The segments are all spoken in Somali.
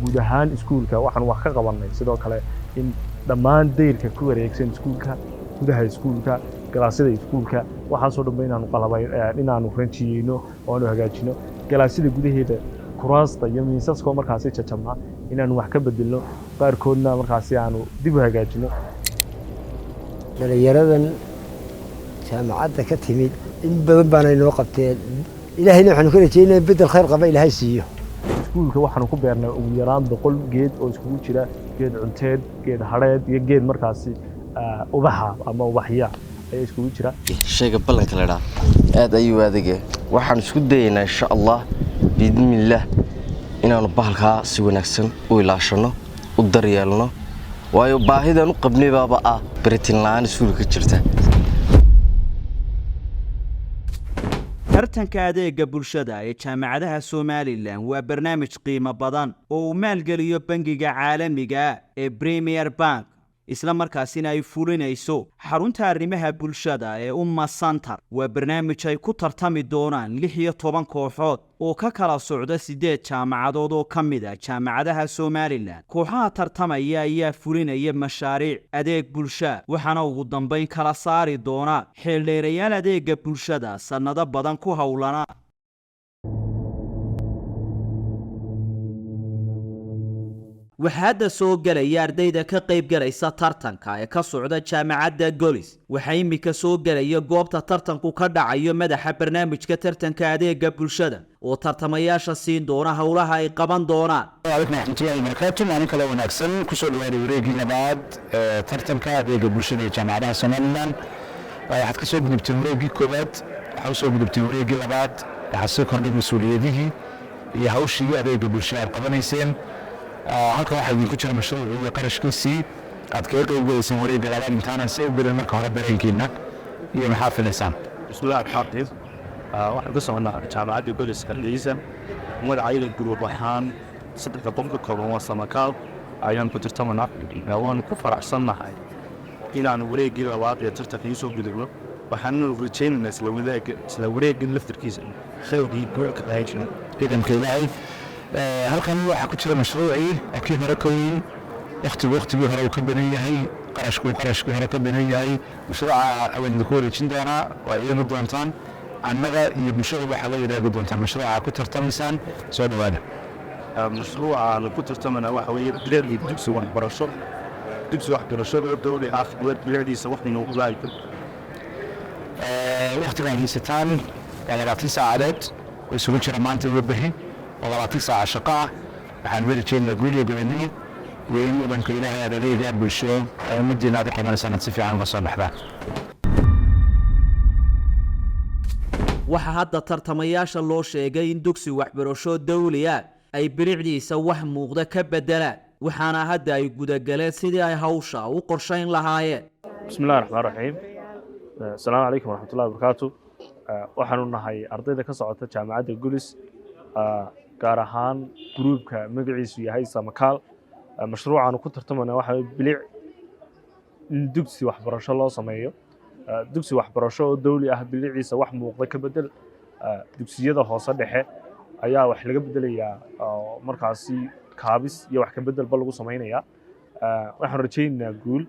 guud ahaan iskuulka waxaan wax ka qabanay sidoo kale in dhammaan dayrka ku wareegsan iskuulka gudaha iskuulka galaasyada iskuulka waxaan soo dhamay inaanu ranjiyeyno oo aanu hagaajino galaasyada gudaheeda kuraasta iyo miisaska markaasi jajabnaa inaanu wax ka bedelno qaarkoodna markaasi aanu dib u hagaajino dhalinyaradan jaamacadda ka timid in badan baana inoo qabteen ilaahayna waxaanu ka rajeynaa bedel khayr qaba ilaahay siiyo iskuulka waxaanu ku beernay ugu yaraan 100 geed oo iskugu jira geed cunteed geed hadheed iyo geed markaasi ubaxa ama ubaxya ay iskugu jira shayga ballanka la aad ayuu adeegay waxaan isku dayaynaa insha Allah biidmiillah inaanu bahalka si wanaagsan u ilaashano u daryeelno waayo baahidan u qabnay baaba baritin la'aan iskuulka jirta tartanka adeega bulshada ee jaamacadaha Soomaaliland waa barnaamij qiimo badan oo uu maalgeliyo bangiga caalamiga ee Premier Bank isla markaasina ay fulinayso xarunta arrimaha bulshada ee Umma Center waa barnaamij ay ku tartami doonaan 16 kooxood oo ka kala socda 8 jaamacadood oo kamid ah jaamacadaha Soomaaliland kooxaha tartamaya ayaa fulinaya mashaariic adeeg bulshada waxaana ugu dambeyn kala saari doona xildheerayaal adeega bulshada sanado badan ku hawlana waxaad soo galay ardayda ka qayb galaysa tartanka ee ka socda jaamacadda Golis waxa imika soo galay goobta tartanku ka dhacayo madaxa barnaamijka tartanka adeega bulshada oo tartamayaasha siin doona hawlaha ay qaban doonaan aan kala wanaagsan ku soo dhawaada wareegii labaad tartanka adeega bulshada ee jaamacadaha Soomaaliland waxaad ka soo gudubtay wareegii koobaad waxa soo gudubtay wareegii labaad waxa soo kordhay mas'uuliyadihii iyo hawshii adeega bulshada qabanayseen halka waxa idinku jira mashruuc qarashkiisii aad ka qaybgalaysan wareegga labaad intaana si badan marka hore dareenkiina iyo maxaa filaysaan bismillaah xaqiiq waxaan ka soconaa jaamacadda Golis Hargeysa magacayda group waxaan saddex boqol kooban waa samakaal ayaan ku tartamanaa waan ku faraxsanahay inaan wareegga labaad ee tartanka soo gudubno waxaan rajaynaynaa isla wareegga laftirkiisa khayr iyo ka ciidanka ilaahay halkan waxa ku jira mashruuci akii hore kooyin waqtigii hore ka badan yahay qarashku hore ka badan yahay mashruuca awaan ku wareejin doona waa idin doontaan annaga iyo bulshada waxa la yiraahdo doontaan mashruuca ku tartamaysaan soo dhawaada mashruuca ku tartamana waxa weeye bilaadii dugsi waxbarasho dowli bilaadiisa waxaynu u laayay waqtigan haysataan yani 20 saacadood oo isugu jira maanta warbixin وغلطي ساعة شقاء waxaan weli jeednaa guriga gabadhii weyn wadanka ilaahay adeegyada bulshada ay muddo xamal sanad si fiican uga soo baxdaa waxa hadda tartamayaasha loo sheegay in dugsi waxbarasho dawliya ay bilicdiisa wax muuqda ka bedelaan waxaana hadda ay gudagaleen sidii ay hawsha u qorsheyn lahaayeen bismillaahir rahmaanir rahiim assalaamu alaykum waraxmatullaahi wabarakaatu waxaanu nahay ardayda ka socota jaamacadda Golis gaar ahaan groupka magaciisu yahay samakaal mashruucan ku tartamana waxa bilic dugsi waxbarasho loo sameeyo dugsi waxbarasho oo dawli ah biliciisa wax muuqda ka bedel dugsiyada hoose dhexe ayaa wax laga bedelayaa markaasi kaabis iyo wax ka bedelba lagu sameeynaya waxaan rajaynaynaa guul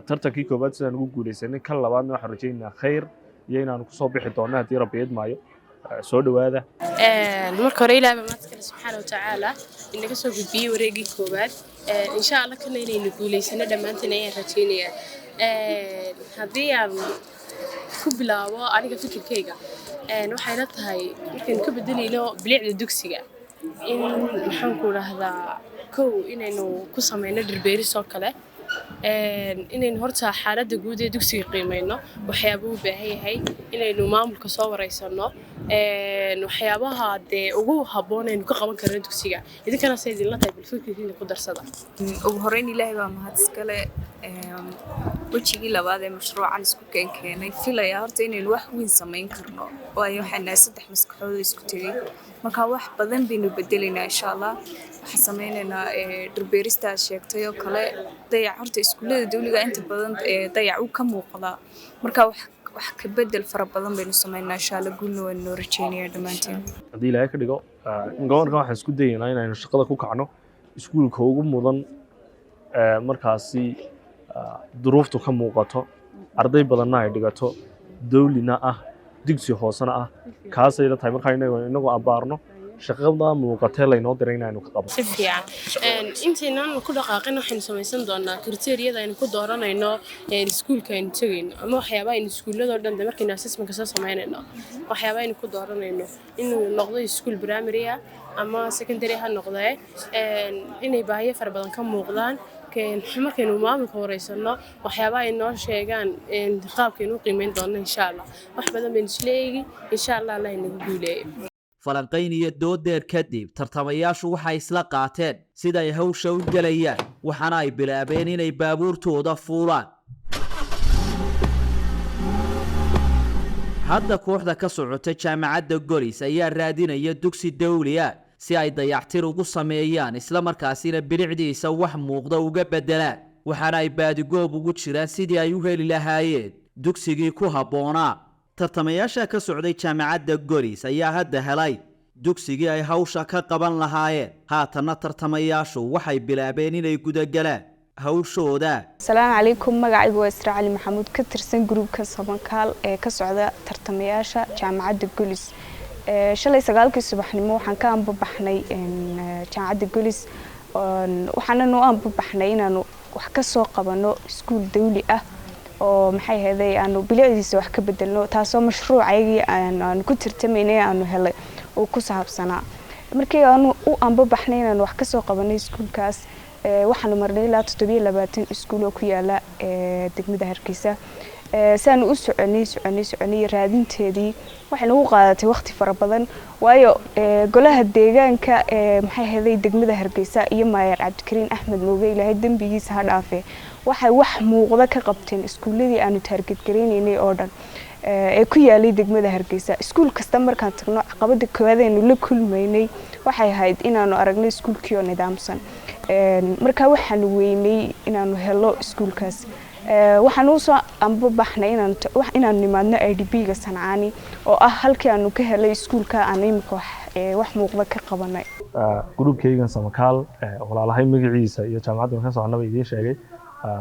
tartankii koobaad sidaan ugu guuleysanay kan labaadna waxaan rajaynaynaa khayr iyo inaanu ku soo bixi doono haddii Rabbi idmaayo soo dhawaada marka hore ilaahay maadka subhanahu wa ta'ala inaga soo gudbiyay wareegii koobaad insha Allah kana inaynu guuleysano dhamaanteen ayaan rajaynayaa haddii aan ku bilaabo aniga fikirkayga waxay la tahay markaan ka bedelayno bilicda dugsiga in maxaan ku raahdaa kow inaynu ku sameeyno dhirbeeris oo kale inaynu horta xaaladda guud ee dugsiga qiimeeyno waxyaabo u baahan yahay inaynu maamulka soo wareysano waxyaabaha ugu habboon ee ka qaban karno dugsiga idinkana sidii la tahay bilfikirkiina ku darsada ugu horeyn ilaahay baa mahad iskale wajigii labaad ee mashruucan isku keenay filaya horta inaynu wax weyn sameyn karno waayo waxaan saddex maskaxood isku tagay marka wax badan baynu bedelaynaa insha Allah waxaan sameynaynaa dhirbeerista sheegtay oo kale dayac horta iskuulada dawliga inta badan dayac uu ka muuqda marka wax ka bedel fara badan baynu sameynaa insha Allah guulna waan noo rajaynayaa dhamaanteen haddii ilaahay ka dhigo gobolkan waxaan isku dayaynaa inaynu shaqada ku kacno iskuulka ugu mudan markaasi duruuftu ka muuqato arday badanna ay dhigato dawlina ah dugsi hoosena ah kaasay la tahay markaa inagu abaarno shaqada muuqatee laynoo diray inaynu ka qabno si fiican intaynaan ku dhaqaaqin waxaynu samaysan doonaa kriteeriyada aynu ku dooranayno iskuulka aynu tegayno ama waxyaabaha aynu iskuulladoo dhan markaynu assessmentka soo samaynayno waxyaabaha aynu ku dooranayno inuu noqdo iskuul primary ah ama secondary ha noqdee inay baahiyo fara badan ka muuqdaan markaynu maamulka wareysano waxyaabaha ay noo sheegaan qaabkaynu u qiimeyn doonno insha allah wax badan baynu isla eegi insha allah allah inagu guuleeyo falanqayn iyo doodeer kadib tartamayaashu waxay isla qaateen siday hawsha u gelayaan waxaana ay bilaabeen inay baabuurtooda fuulaan hadda kooxda ka socota jaamacadda golis ayaa raadinaya dugsi dawli ah si ay dayactir ugu sameeyaan isla markaasina bilicdiisa wax muuqda uga bedelaan waxaana ay baadigoob ugu jiraan sidii ay u heli lahaayeen dugsigii ku habboonaa tartamayaasha ka socday jaamacadda golis ayaa hadda helay dugsigii ay hawsha ka qaban lahaayeen haatanna tartamayaashu waxay bilaabeen inay gudagalaan hawshooda. Asalaamu calaykum, magacaygu waa Israa Cali Maxamuud ka tirsan gruubka Samakaal ee ka socda tartamayaasha jaamacadda golis. Shalay 9 subaxnimo waxaan ka anbabaxnay jaamacadda golis waxaana noo anbabaxnay inaanu wax ka soo qabano iskuul dawli ah oo maxay ahayd aanu bilicdiisa wax ka bedelno taasoo mashruucayagii aan ku tirtamaynay aanu helay oo ku saabsanaa markii aanu u anbabaxnay inaanu wax ka soo qabanay iskuulkaas waxaanu marnay ilaa 27 iskuul oo ku yaala degmada Hargeysa saan u soconay raadinteedii waxay nagu qaadatay waqti fara badan waayo golaha deegaanka maxay ahayd degmada Hargeysa iyo Maayer Cabdikariin Axmed Mooge Ilaahay dambigiisa ha dhaafay waxay wax muuqda ka qabteen iskuuladii aanu target gareynay oo dhan ee ku yaalay degmada Hargeysa iskuul kasta markaan tagno caqabada koowaad ee la kulmaynay waxay ahayd inaanu aragnay iskuulkii oo nidaamsan marka waxaan weynay inaanu helo iskuulkaas waxaan u soo anbabaxnay inaan nimaadno IDB-ga Sancaani oo ah halkii aanu ka helay iskuulka aan imika wax muuqda ka qabanay gruubkaygan Samakaal walaalahay magaciisa iyo jaamacadda ka soconaba idin sheegay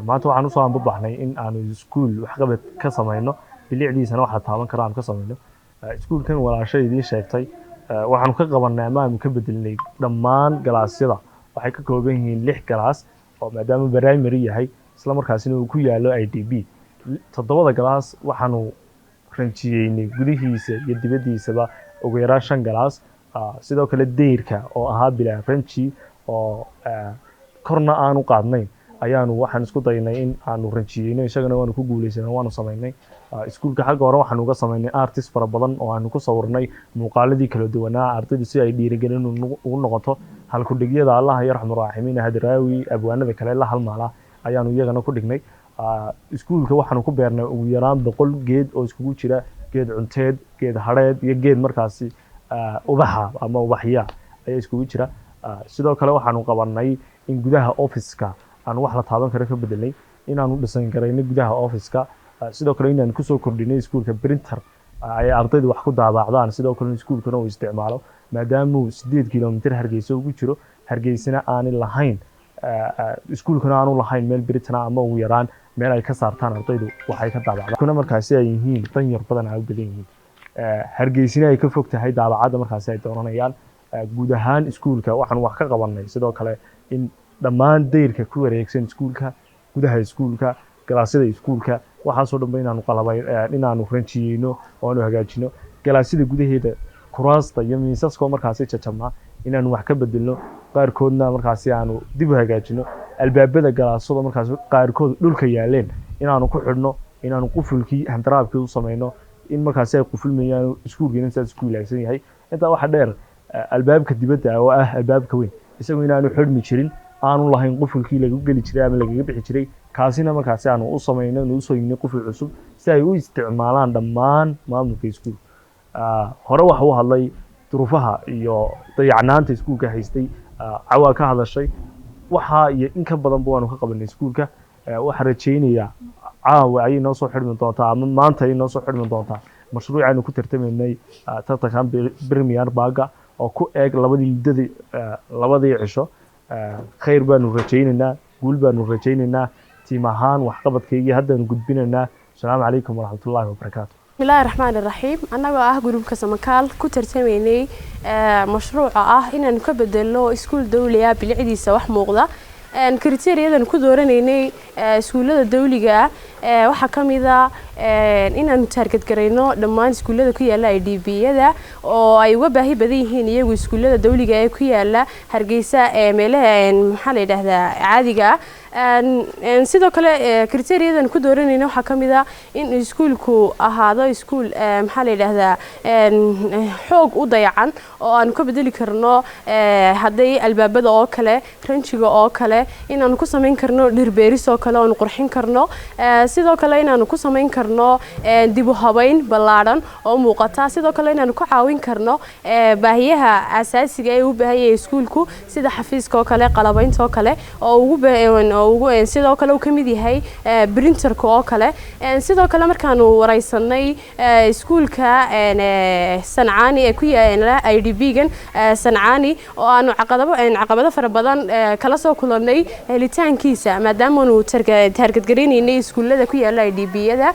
maanta waxaan u soo anbabaxnay in aanu iskuul wax qabad ka sameeyno bilicdiisana waxa taaban kara aan ka sameeyno iskuulkan walaashay idin sheegtay waxaanu ka qabanay ama aanu ka bedelnay dhammaan galaasyada waxay ka kooban yihiin 6 galaas oo maadaama primary yahay isla markaasina uu ku yaalo IDB 7 galaas waxaanu ranjiyeynay gudihiisa iyo dibadiisaba ugu yaraan 5 galaas sidoo kale deyrka oo ahaa bilaa ranji oo korna aanu qaadnay ayaanu waxaan isku daynay in aanu ranjiyeyno isagana waanu ku guuleysanay waanu sameynay iskuulka xagga hore waxaan uga sameynay artist fara badan oo aanu ku sawirnay muuqaaladii kala duwanaa ardaydu si ay dhiirigelin ugu noqoto halku dhigyada Allah yarxamur raahimiin hadraawi abwaanada kale la halmaala ayaanu iyagana ku dhignay iskuulka waxaanu ku beernay ugu yaraan 100 geed oo iskugu jira geed cunteed geed hareed iyo geed markaasi ubaxa ama ubaxya ayaa iskugu jira sidoo kale waxaanu qabanay in gudaha office-ka aan wax la taaban karo ka bedelnay inaanu dhisan gareynay gudaha office-ka sidoo kale inaan ku soo kordhinay iskuulka printer ay ardaydu wax ku daabacdaan sidoo kale iskuulkuna uu isticmaalo maadaama 8 kilomitir Hargeysa ugu jiro Hargeysana aan lahayn iskuulkuna aanu lahayn meel printer ama ugu yaraan meel ay ka saartaan ardaydu waxay ka daabacdaan kuna markaasi ay yihiin tan yar badan ay u badan yihiin Hargeysina ay ka fog tahay daabacada markaasi ay dooranayaan guud ahaan iskuulka waxaan wax ka qabanay sidoo kale in dhammaan deyrka ku wareegsan iskuulka gudaha iskuulka galaasyada iskuulka waxa soo dhanba inaanu qalabay inaanu ranjiyeyno oo aanu hagaajino galaasyada gudaheeda kuraasta iyo miisaska markaasi jajabna inaanu wax ka bedelno qaarkoodna markaasi aanu dib u hagaajino albaabada galaasada markaasi qaarkood dhulka yaaleen inaanu ku xidhno inaanu qufulkii handaraabkii u sameeyno in markaasi ay qufulmayaan iskuulkiina sidaas isku ilaagsan yahay inta waxa dheer albaabka dibadda oo ah albaabka weyn isagoo inaanu xidhmi jirin aanu lahayn qufulkii lagu gali jiray ama laga bixi jiray kaasina markaasi aanu u sameeyno inuu soo yimin quful cusub si ay u isticmaalaan dhammaan maamulka iskuul hore waxa uu hadlay duruufaha iyo dayacnaanta iskuulka haystay cawa ka hadashay waxa iyo in ka badan baanu ka qabanay iskuulka waxa rajeynaya caawa ay noo soo xidhmi doontaa ama maanta ay noo soo xidhmi doontaa mashruucaanu ku tartamaynay tartankan Premier Bank oo ku eeg labadii cisho khayr baanu rajaynaynaa guul baanu rajaynaynaa tiim ahaan waxqabadkaygii haddaanu gudbinaynaa asalaamu calaykum waraxmatullaahi wabarakaatu bismillaahi raxmaani raxiim annagoo ah gruubka samakaal ku tartamaynay mashruuca ah inaanu ka bedelno iskuul dawliga bilicdiisa wax muuqda kriteeriyadan ku dooranaynay iskuullada dawliga waxaa ka mid ah inaanu taarget garayno dhammaan iskuullada ku yaala IDB-yada oo ay uga baahi badan yihiin iyagu iskuullada dawliga ee ku yaala Hargeysa meelaha maxaa la yiraahdaa caadiga sidoo kale kriteeriyadan ku dooranayna waxaa ka mid ah in iskuulku ahaado iskuul maxaa la yiraahdaa xoog u dayacan oo aanu ka bedeli karno haday albaabada oo kale ranjiga oo kale inaanu ku sameyn karno dhirbeeris oo kale oo qurxin karno sidoo kale inaanu ku sameyn karno dib u habeyn ballaaran oo muuqata sidoo kale inaanu ku caawin karno baahiyaha asaasiga ee u baahan yahay iskuulku sida xafiiska oo kale qalabaynta oo kale oo ugu sidoo kale uu ka mid yahay printerka oo kale sidoo kale markaanu wareysanay iskuulka Sancaani ee ku yaala IDB-gan Sancaani oo aanu caqabado fara badan kala soo kulanay helitaankiisa maadaama uu target gareynay iskuullada ku yaala IDB-yada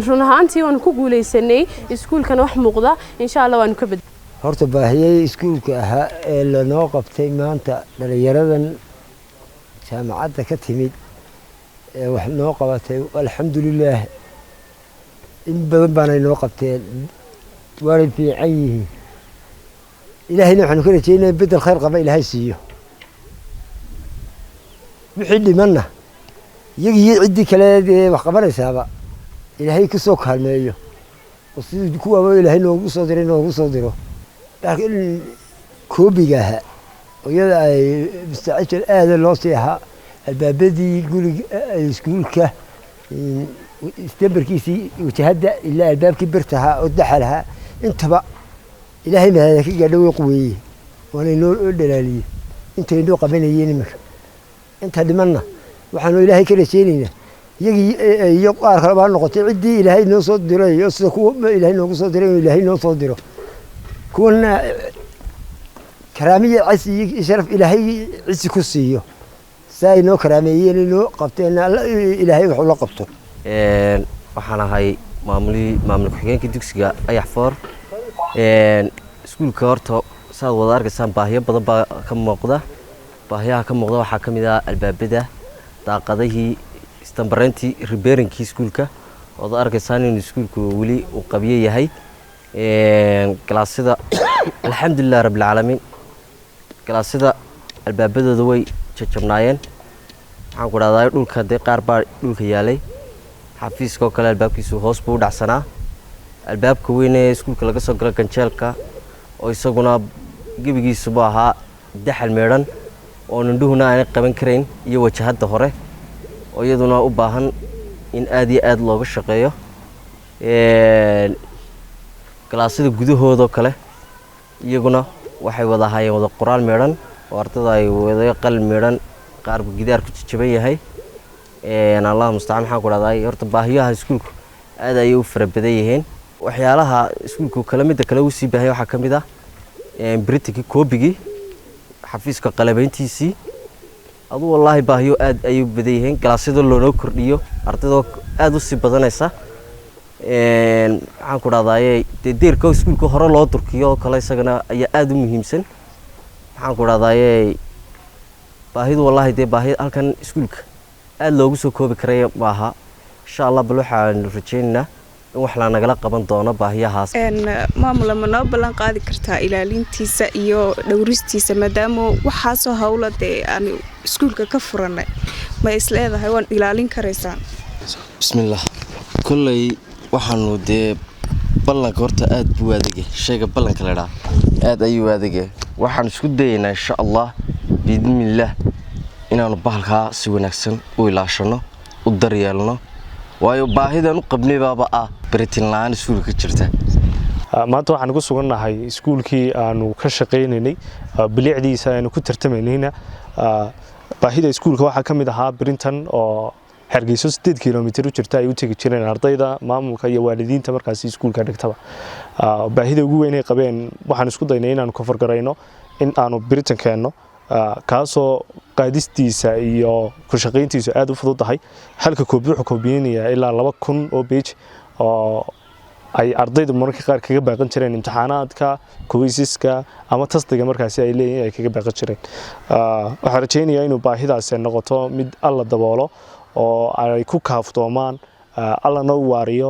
run ahaantii waan ku guuleysanay iskuulkan wax muuqda insha Allah waan ka bad horta baahiyay iskuulka ahaa ee la noo qabtay maanta dhalinyaradan jaamacadda ka timid ee wax noo qabatay alxamdulillaah in badan baanay noo qabteen waana fiican yihiin ilaahayna waxaanu ka rajaynayaa bedel khayr qaba ilaahay siiyo wixii dhimanna iyagii ciddii kale wax qabanaysaaba ilaahay ku soo kaalmeeyo oo sidii kuwaaba ilaahay noogu soo diro laakiin koobiga ahaa iyada ay mustacjal aada loo sii ahaa albaabadii guriga iskuulka istambarkiisii wajahadda ilaa albaabkii birtahaa oo daxalahaa intaba ilaahay mahada ka gaadho way quweeyey waana inoo dhalaaliyey intay inoo qabanayeen iminka inta dhimanna waxaanu ilaahay ka rajaynaynaa iyagii iyo qaar kale baa noqotay ciddii ilaahay noo soo diray iyo sida kuwa ilaahay noogu soo diray inuu ilaahay noo soo diro kuwana karaamiya cisi sharaf ilaahay cisi ku siiyo saay noo karaameeyeen inoo qabteen ilaahay wuxuu la qabto waxaan ahay maamul ku-xigeenka dugsiga Ayax Foor iskuulka horta saad wada arkaysaan baahiyo badan baa ka muuqda baahiyaha ka muuqda waxaa ka mid ah albaabada daaqadihii istambareyntii repairingkii iskuulka oo arkaysaan in iskuulku weli uu qabiye yahay galaasida alxamdulillaah rabbil caalamiin galaasida albaabadooda way jajabnaayeen waxaan ku dhahdaa dhulka dee qaar baa dhulka yaalay xafiiska oo kale albaabkiisu hoos buu u dhacsanaa albaabka weyn ee iskuulka laga soo galo ganjeelka oo isaguna gebigiisuba ahaa daxal meedhan oo indhuhuna aanay qaban karayn iyo wajahada hore oo iyaduna u baahan in aad iyo aad looga shaqeeyo galaasida gudahooda kale iyaguna waxay wada hayeen wada qoraal meedhan oo ardada ay wada qalin meedhan qaar gidaar ku jaban yahay Allah musta'an waxaan ku dhahdaa horta baahiyaha iskuulku aad ay u farabadan yihiin waxyaalaha iskuulku kala mid kale uu sii baahay waxa kamid ah Britiki koobigi xafiiska qalabayntiisii adu wallahi baahiyo aad ay u badan yihiin galaasida loo kordhiyo ardada aad u sii badanaysa waxaan ku dhahdaa deerka iskuulka hore loo durkiyo kale isagana ayaa aad u muhiimsan waxaan ku dhahdaa baahidu wallahi baahi halkan iskuulka aad loogu soo koobi karay maaha insha Allah bal waxaan rajaynaynaa in wax la nagala qaban doono baahiyahaas maamula ma noo ballan qaadi kartaa ilaalintiisa iyo dhowristiisa maadaama waxa soo hawlade aan iskuulka ka furanay ma isleedahay waan ilaalin kareysaan bismillaah kullay waxaanu ballanka horta aad buu adeegay shayga ballanka la dhaaf aad ayuu adeegay waxaan isku dayaynaa insha Allah biidmillaah inaanu bahalka si wanaagsan u ilaashano u daryeelno waayo baahidan u qabnay baaba baritin laan iskuulka jirta maanta waxaan ku sugannahay iskuulkii aanu ka shaqeynay bilicdiisa aanu ku tartamaynayna baahida iskuulka waxa kamid ahaa Brinton oo Hargeysa 8 kilomitir u jirta ay u tagi jireen ardayda maamulka iyo waalidiinta markaas iskuulka dhigtaba baahida ugu weyn ee qabeen waxaan isku daynay inaanu ka fargarayno in aanu Brinton keeno kaasoo qaadistiisa iyo ku shaqayntiisu aad u fududahay halka koobi wuxuu koobiyeenayaa ilaa 2000 oo page oo ay ardaydu mararka qaar kaga baaqan jireen imtixaanaadka quiziska ama tastiga markaasi ay leeyihiin ay kaga baaqan jireen waxaan rajaynayaa inuu baahidaasi noqoto mid alla daboolo oo ay ku kaaftoomaan alla noo waariyo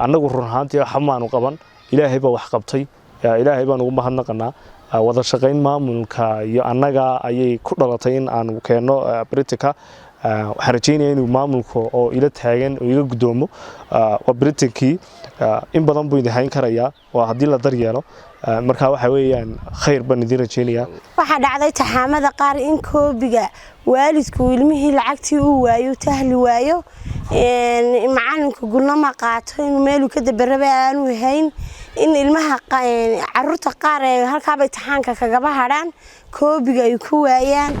annagu run ahaantii xamaanu qaban ilaahay baa wax qabtay ilaahay baan ugu mahadnaqanaa wada shaqayn maamulka iyo annaga ayay ku dhalatay in aan keeno Britika waxaan rajaynayaa inuu maamulku oo ila taagan oo iga gudoomo waa Britinkii in badan buu idin hayn karayaa waa haddii la daryeelo marka waxa weeyaan khayr baan idin rajaynayaa waxaa dhacday taxaamada qaar in koobiga waalidku ilmihii lacagtii uu waayo tahli waayo macalinku gulnama qaato inuu meel ka dabaraba aanu hayn in ilmaha caruurta qaar ee halka bay taxaanka kaga bahadaan koobiga ay ku waayaan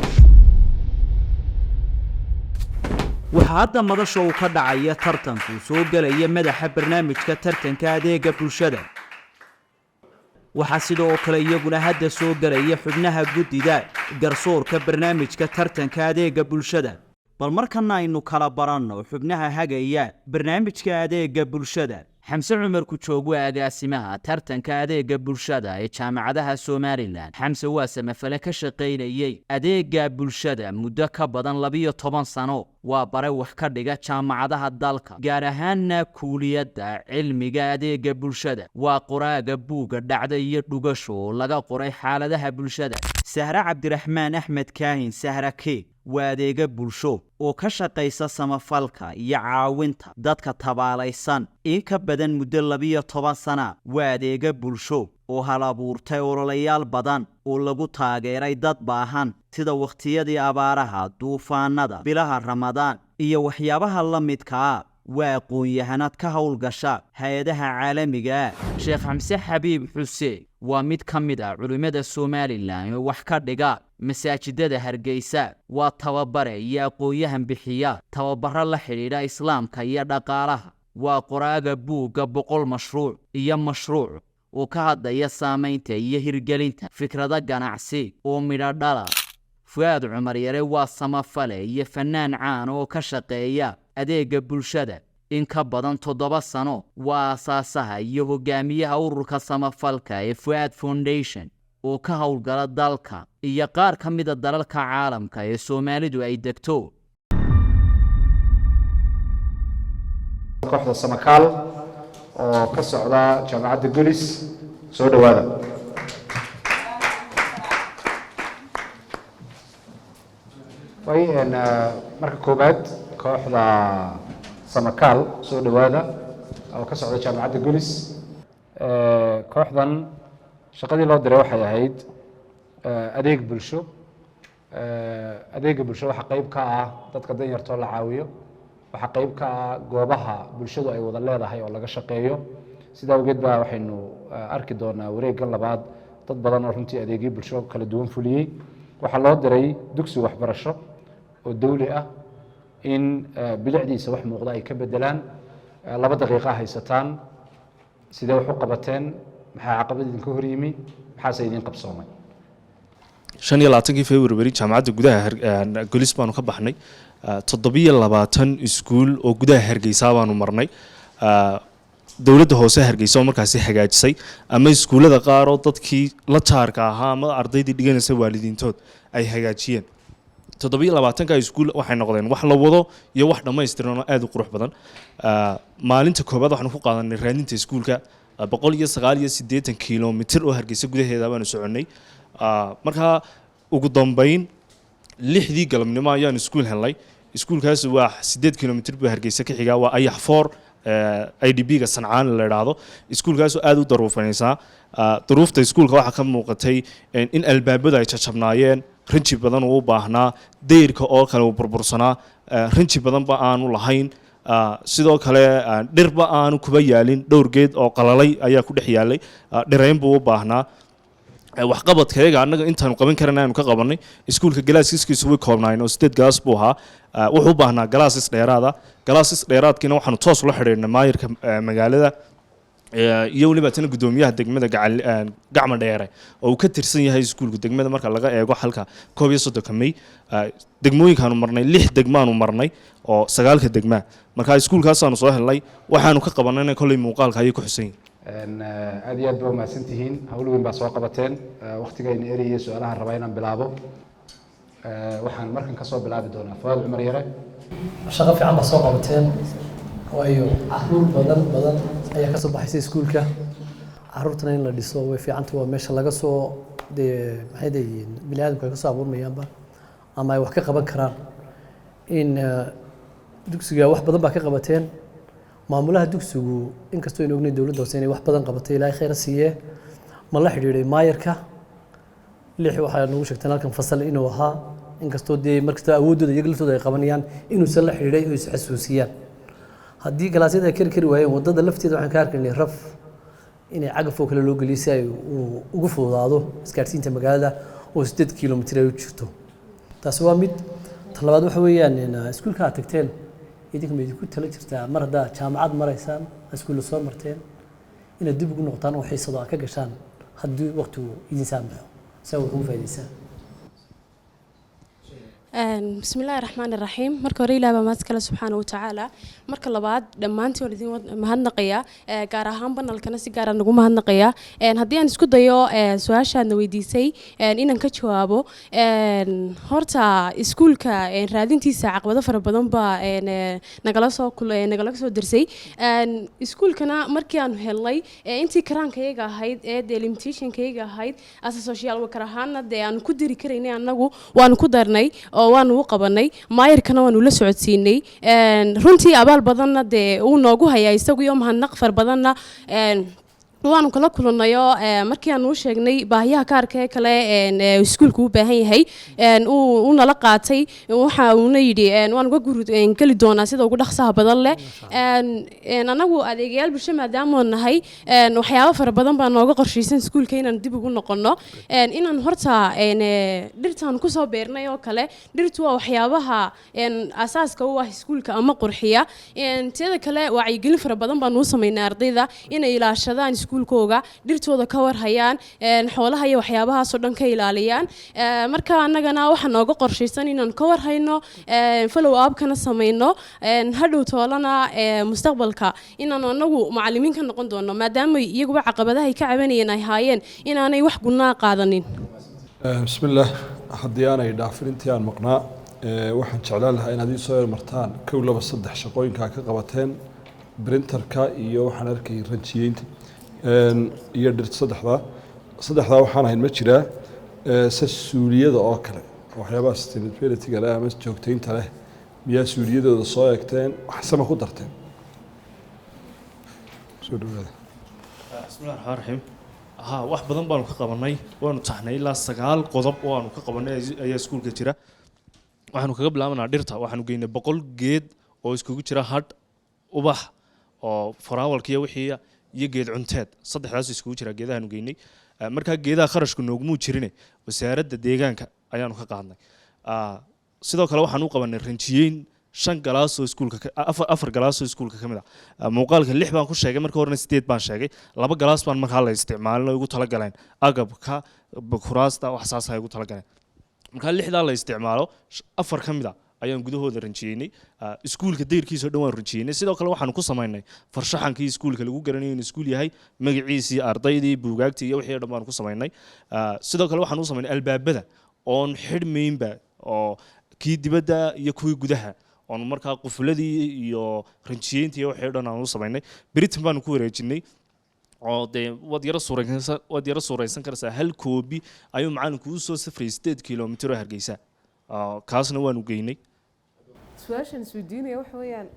waxaa hadda madasha uu ka dhacaya tartanku soo galaya madaxa barnaamijka tartanka adeega bulshada waxaa sidoo kale iyaguna hadda soo galaya xubnaha guddida garsoorka barnaamijka tartanka adeega bulshada bal markana aynu kala baranno xubnaha hagaya barnaamijka adeega bulshada xamse cumar ku joog waa agaasimaha tartanka adeega bulshada ee jaamacadaha Soomaaliland xamse waa samafale ka shaqeynayay adeega bulshada muddo ka badan 12 sano waa bare wax ka dhiga jaamacadaha dalka gaar ahaan kuuliyadda cilmiga adeega bulshada waa qoraaga buuga dhacda iyo dhugasho laga qoray xaaladaha bulshada Sahra Cabdiraxmaan Axmed Kaahin Sahra Keeg waa adeega bulsho oo ka shaqeysa samafalka iyo caawinta dadka tabaalaysan in ka badan muddo 12 sano waa adeega bulsho oo hal abuurtay ololayaal badan oo lagu taageeray dad baahan sida waqtiyadii abaaraha duufaanada bilaha Ramadaan iyo waxyaabaha la midka ah waa aqoon-yahanad ka howlgasha hay'adaha caalamiga Sheekh Xamse Xabiib Xuseen waa mid ka mid ah culimada Soomaaliland oo wax ka dhiga masaajidada Hargeysa waa tababare iyo aqoon-yahan bixiya tababaro la xiriira islaamka iyo dhaqaalaha waa qoraaga buuga 100 mashruuc iyo mashruuc oo ka hadlaya saameynta iyo hirgelinta fikrada ganacsi oo midho dhala Fuad Cumar Yare waa samafale iyo fanaan caan oo ka shaqeeya adeega bulshada in ka badan 7 sano waa asaasaha iyo hogaamiyaha ururka samafalka ee Fuad Foundation oo ka howlgala dalka iyo qaar ka mid ah dalalka caalamka ee Soomaalidu ay degto kooxda samakaal oo ka socda jaamacadda Gulis soo dhawaada marka koobaad kooxda samakaal soo dhawaada oo ka socda jaamacadda Gulis kooxdan shaqadii loo diray waxay ahayd adeeg bulsho adeega bulsho waxa qayb ka ah dadka danyarta la caawiyo waxa qayb ka ah goobaha bulshadu ay wada leedahay oo laga shaqeeyo sida awgeed baa waxaynu arki doonaa wareegga labaad dad badan oo runtii adeegyo bulsho kala duwan fuliyay waxa loo diray dugsi waxbarasho oo dawli ah in bilicdiisa wax muuqda ay ka bedelaan 2 daqiiqo haysataan sidee wax u qabateen maxaa caqabad idinka hor yimi maxaa idin qabsoomay 25 February jaamacadda gudaha Gulis baanu ka baxnay 720 iskuul oo gudaha Hargeysa baanu marnay dawladda hoose Hargeysa markaasi hagaajisay ama iskuulada qaar oo dadkii la taarka ahaa ama ardaydii dhiganaysa waalidiintood ay hagaajiyeen 720 iskuul waxay noqdeen wax la wado iyo wax dhameystiran oo aad u qurux badan maalinta koobaad waxaan ku qaadanay raadinta iskuulka 189 kiiloomitir oo Hargeysa gudaheeda baanu soconay marka ugu dambeyn 6dii galabnimo ayaan iskuul helnay iskuulkaas waa 8 kiiloomitir buu Hargeysa ka xigaa waa Ayax 4 IDB-ga Sancaan la yiraahdo iskuulkaas oo aad u daruufanaysa duruufta iskuulka waxa ka muuqatay in albaabada ay jajabnaayeen rinji badan oo u baahnaa deyrka oo kale u burbursanaa rinji badan ba aanu lahayn sidoo kale dhirba aanu kuba yaalin dhowr geed oo qalalay ayaa ku dhex yaalay dhirayn buu u baahnaa wax qabadkayga annaga intaanu qaban karnaa aanu ka qabanay iskuulka galaaskiisu way koobnaayeen oo 8 galaas buu ahaa wuxuu u baahnaa galaasis dheeraadkiina waxaanu toos la xiriirnay maayirka magaalada iyo waliba tan gudoomiyaha degmada gacma dheere oo uu ka tirsan yahay iskuulka degmada marka laga eego halka 31 May degmooyinkaanu marnay 6 degmaanu marnay oo 9ka degma marka iskuulkaas aanu soo helnay waxaanu ka qabanay kulay muuqaalka ay ku xuseen aad iyo aad baa mahadsantihiin hawl weyn baa soo qabateen waqtigayna eriyay su'aalaha rabaa inaan bilaabo waxaan markan ka soo bilaabi doonaa Fuad Cumar Yare shaqo fiican baa soo qabateen waayo caruur badan ayaa ka soo baxay iskuulka caruurtana in la dhiso way fiicanta waa meesha laga soo maxay deeyeen bini'aadamka ay ka soo abuurmayaanba ama ay wax ka qaban karaan in dugsiga wax badan baa ka qabateen maamulaha dugsigu inkastoo ay ognayn dawladda hoose inay wax badan qabatay ilaahay khayr siiye ma la xiriiray maayarka lix waxa nagu sheegteen halkan fasal inuu ahaa inkastoo markasta awoodooda iyaga laftooda ay qabanayaan inuusan la xiriiray oo is xasuusiyaan haddii galaasyada ay kari waayeen wadada lafteeda waxaan ka arkaynay raf inay cagaf oo kale loo geliyo si ay ugu fududaado isgaarsiinta magaalada oo 8 kilomitir ay u jirto taas waa mid talabaad waxa weeyaan iskuulka aad tagteen idinka ma idinku tala jirtaa mar hadda jaamacad maraysaan iskuul soo marteen inaad dib ugu noqotaan oo xiisado ka gashaan haddii waqtigu idin saamaxo saw ugu faa'iideysaan بسم الله الرحمن الرحيم marka hore ilaahay baa kala subhanahu wa ta'ala marka labaad dhamaantii waan idin mahadnaqaya gaar ahaan banalkana si gaar ah nagu mahadnaqaya haddii aan isku dayo su'aashaadna weydiisay inaan ka jawaabo horta iskuulka raadintiisa caqabado fara badan baa nagala soo dirsay iskuulkana markii aan helnay intii karaankayga ahayd delimitation-kayga ahayd as social worker ahaana aan ku diri karaynay anagu waan ku darnay oo waan u qabanay maayirkana waan ula socodsiinay runtii abaal badanna uu noogu hayay isagu iyo mahadnaq far badanna waanu kala kulanayo markii aan u sheegnay baahiyaha kaarka kale iskuulku u baahan yahay uu nala qaatay waxa uu yidhi waan uga geli doonaa sida ugu dhaqsaha badan leh anagu adeegayaal bulsho maadaama nahay waxyaabo fara badan baa nooga qorshaysan iskuulka inaan dib ugu noqono inaan horta dhirtaan ku soo beernay oo kale dhirtu waa waxyaabaha asaaska u ah iskuulka ama qurxiya teeda kale wacyigelin fara badan baan u sameynay ardayda inay ilaashadaan iskuulkooga dhirtooda ka war hayaan xoolaha iyo waxyaabahaas oo dhan ka ilaaliyaan marka annagana waxa nooga qorshaysan inaan ka war hayno follow up kana sameeyno hadhow toolana mustaqbalka inaan anagu macallimiin ka noqon doono maadaama iyaguba caqabadaha ay ka cabanayeen ay haayeen inaanay wax gunaa qaadanin bismillaah haddii aanay dhaafin intii aan maqnaa waxaan jeclaan lahaa inaad ii soo martaan 1 2 3 shaqooyinka ka qabateen printerka iyo waxaan arkay ranjiyeynta iyo dhirta saddexda waxaan ahayn ma jiraa suuliyada oo kale waxyaabaha sustainability-ga leh ama joogtaynta leh miyaa suuliyadooda soo eegteen wax sama ku darteen soo dhawaada bismillaahir rahmaanir rahiim wax badan baanu ka qabanay waanu taxnay ilaa 9 qodob oo aanu ka qabanay ayaa iskuulka jira waxaanu kaga bilaabanaa dhirta waxaanu geynay 100 geed oo iskugu jira hadh ubax oo faraawalka iyo wixii iyo geed cunteed saddexdaas iskugu jira geedahaanu geynay marka geedaha kharashku noogmu jirine wasaaradda deegaanka ayaanu ka qaadnay sidoo kale waxaan u qabanay ranjiyeyn 5 galaas oo iskuulka 4 galaas oo iskuulka kamid ah muuqaalka 6 baan ku sheegay marka horena 8 baan sheegay 2 galaas baan markaa la isticmaalay ugu tala galeen agabka kuraasta wax saas ay ugu tala galeen marka 6daa la isticmaalo 4 kamid ah ayaan gudahooda ranjiyeynay iskuulka deyrkiisa dhan waan ranjiyeynay sidoo kale waxaan ku sameynay farshaxankii iskuulka lagu garanayo in iskuul yahay magaciisii ardaydii buugaagtii iyo wixii dhan baan ku sameynay sidoo kale waxaan u sameynay albaabada oon xidhmaynba oo kii dibadda iyo kuwii gudaha oon markaa qufuladii iyo ranjiyeyntii iyo wixii dhan aan u sameynay Britain baan ku wareejinay oo wad yara suuraysan kartaa hal koobi ayuu macallinku u soo safray 8 kilomitir oo Hargeysa kaasna waanu geynay su'aashan isweydiinaya waxa weeyaan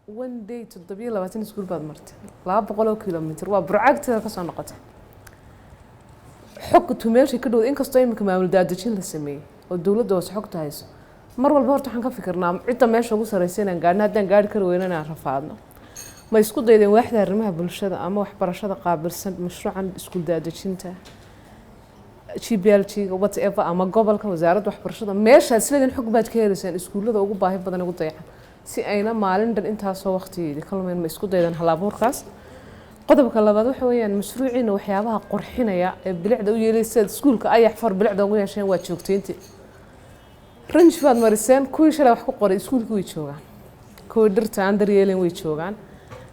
1 day to 27 iskuul baad martay 200 kilomitir waa burcagteeda ka soo noqotay xogtu meesha ka dhow inkastoo imika maamul daadajin la sameeyay oo dawladda hoose xogta hayso mar walba horta waxaan ka fikirnaa cidda meesha ugu sareysa inaan gaadhno haddaan gaadhi kari weyno inaan rafaadno ma isku daydeen waaxda arrimaha bulshada ama waxbarashada qaabilsan mashruucan iskuul daadajinta GBLG whatever ama gobolka wasaaradda waxbarashada meesha isleedin xog baad ka helaysaan iskuulada ugu baahi badan ugu dayacan si ayna maalin dhan intaas oo waqtigeedii kalmeen ma isku daydan hal abuurkaas qodobka labaad waxa weeyaan mashruuciina waxyaabaha qurxinaya ee bilicda u yeelaysa iskuulka ayax far bilicda ugu yeesheen waa joogteyntii range baad mariseen kuwii shalay wax ku qoray iskuulka way joogaan kuwii dhirta aan daryeelin way joogaan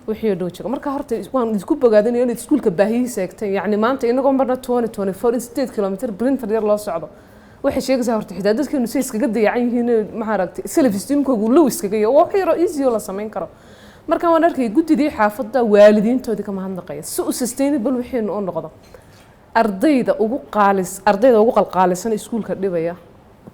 wixii dhow jooga marka horta waan isku bogaadinayaa in iskuulka baahiyihiisa eegteen yacni maanta inagoo marna 2024 in 8 kilomitir printer yar loo socdo waxay sheegaysaa horta xitaa dadkeenu si iskaga dayacan yihiin maxaa aragtay self esteemkoogu low iskaga yahay wax yar oo easy oo la samayn karo marka waan arkay gudidii xaafadda waalidiintoodii kama hadlaqaya si u sustainable wixii oo noqdo ardayda ugu qalqaalisan iskuulka dhibaya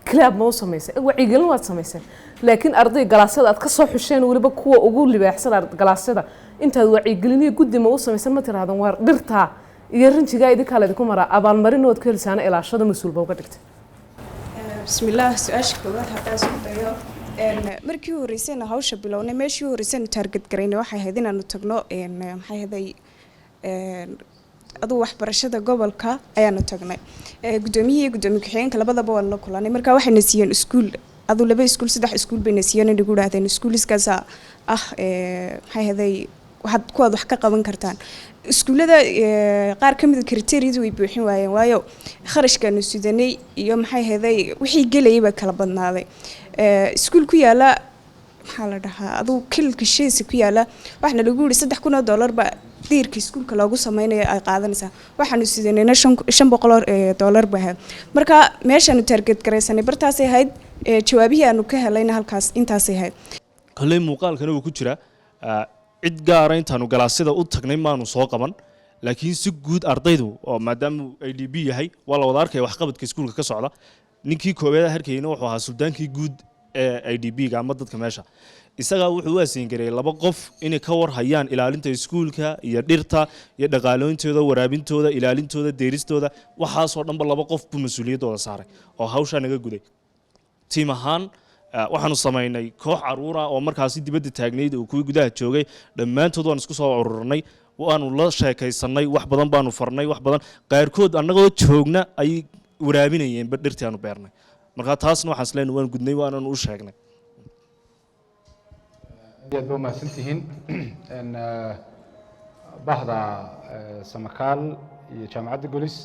club ma u sameysay wacyigelin waad samaysay laakiin arday galaasyada aad ka soo xusheen waliba kuwa ugu libaaxsan galaasyada intaad wacyigelin guddi ma u samaysan ma tiraahdan waar dhirta iyo ranjiga idin kale ku mara abaalmarinood ka helisaana ilaashada mas'uulba uga dhigtay bismillaah su'aasha koowaad haddaan isku dayo markii horeysayna hawsha bilownay meeshii horeysayna target garaynay waxay ahayd inaanu tagno maxay ahaday aduu waxbarashada gobolka ayaanu tagnay gudoomiyihii iyo gudoomiye ku-xigeenka labadaba waan la kulanay marka waxayna siiyeen iskuul aduu 2 iskuul 3 iskuul bayna siiyeen inagu yiraahdeen iskuuliskaas maxay ahaday waxaad kuwaad wax ka qaban kartaan iskuulada qaar ka mid ah criteria way buuxin waayeen waayo kharashkaanu sidanay iyo maxay ahaday wixii galayba kala badnaaday iskuul ku yaala maxaa la dhahaa aduu kilka shaysi ku yaala waxna lagu yiri $3,000 ba diirka iskuulka loogu sameeyay ay qaadanaysaa waxaanu sidanayna $500 ba ahayd marka meeshaanu target gareysanay bartaas ay ahayd jawaabihii aanu ka helayna halkaas intaas ay ahayd kale muuqaalkana uu ku jira cid gaar ah intaanu galaasyada u tagnay maanu soo qaban laakiin si guud ardaydu oo maadaama IDB yahay waa la wada arkay wax qabadka iskuulka ka socda ninkii koobeeda harkayna wuxuu ahaa suldaankii guud ee IDB-ga ama dadka meesha isaga wuxuu waasin garay 2 qof inay ka war hayaan ilaalinta iskuulka iyo dhirta iyo dhaqaalooyintooda waraabintooda ilaalintooda deeristooda waxaas oo dhanba 2 qof buu mas'uuliyadooda saaray oo hawsha naga guday tiim ahaan waxaanu sameynay koox caruura oo markaasi dibadda taagneyd oo kuwii gudaha joogay dhammaantood waan isku soo ururnay waanu la sheekaysanay wax badan baanu farnay wax badan qaarkood annagoo joogna ay waraabinayeen dhirtii aanu beernay marka taasna waxaan isleen waan gudnay waananu u sheegnay aad baa mahadsantihiin bahda samakaal iyo jaamacadda golis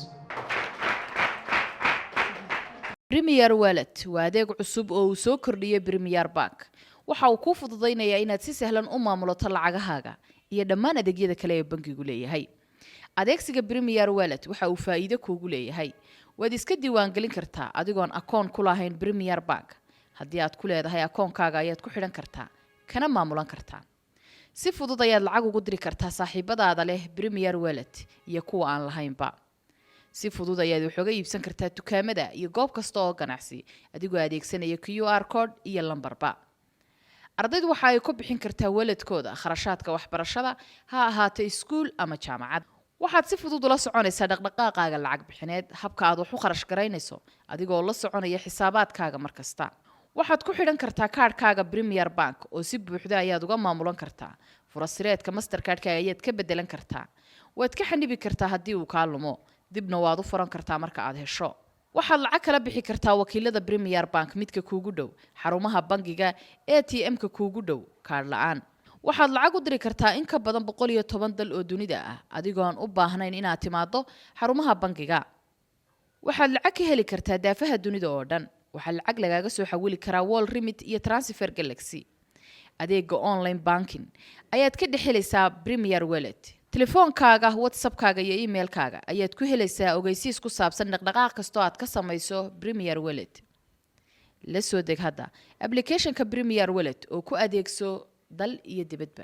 Premier Wallet waa adeeg cusub oo uu soo kordhiyay Premier Bank waxa uu ku fududeynayaa inaad si sahlan u maamulato lacagahaaga iyo dhammaan adeegyada kale ee bankigu leeyahay adeegsiga Premier Wallet waxa uu faa'iido kuugu leeyahay waad iska diiwaangelin kartaa adigoon akoon ku lahayn Premier Bank haddii aad ku leedahay akoonkaaga ayaad ku xidhan kartaa kana maamulan kartaa si fudud ayaad lacag ugu diri kartaa saaxiibadaada leh Premier Wallet iyo kuwa aan lahaynba si fudud ayaad wax uga iibsan kartaa dukaamada iyo goob kasta oo ganacsi adigoo adeegsanaya QR code iyo lambarba ardaydu waxa ay ku bixin kartaa walletkooda kharashaadka waxbarashada ha ahaato iskuul ama jaamacad waxaad si fudud ula soconaysaa dhaqdhaqaaqaaga lacag bixineed habka aad wax u kharash garaynayso adigoo la soconaya xisaabaadkaaga markasta waxaad ku xidhan kartaa kaarkaaga Premier Bank oo si buuxda ayaad uga maamulan kartaa furasireedka Mastercard-ka ayaad ka bedelan kartaa waad ka xanibi kartaa haddii uu ka lumo dibna waad u furan kartaa marka aad hesho waxaad lacag kala bixi kartaa wakiilada Premier Bank midka kuugu dhow xarumaha bangiga ATM-ka kuugu dhow kaar la'aan waxaad lacag u diri kartaa in ka badan 110 dal oo dunida ah adigoo aan u baahnayn inaad timaado xarumaha bangiga waxaad lacag ka heli kartaa daafaha dunida oo dhan waxaa lacag lagaaga soo xawili karaa Wall Remit iyo Transfer Galaxy adeega online banking ayaad ka dhaxelaysaa Premier Wallet telefoonkaaga WhatsApp-kaaga iyo email-kaaga ayaad ku helaysaa ogeysiis ku saabsan dhaqdhaqaaq kasta oo aad ka samayso Premier Wallet la soo deg hadda application-ka Premier Wallet oo ku adeegso dal iyo dibadba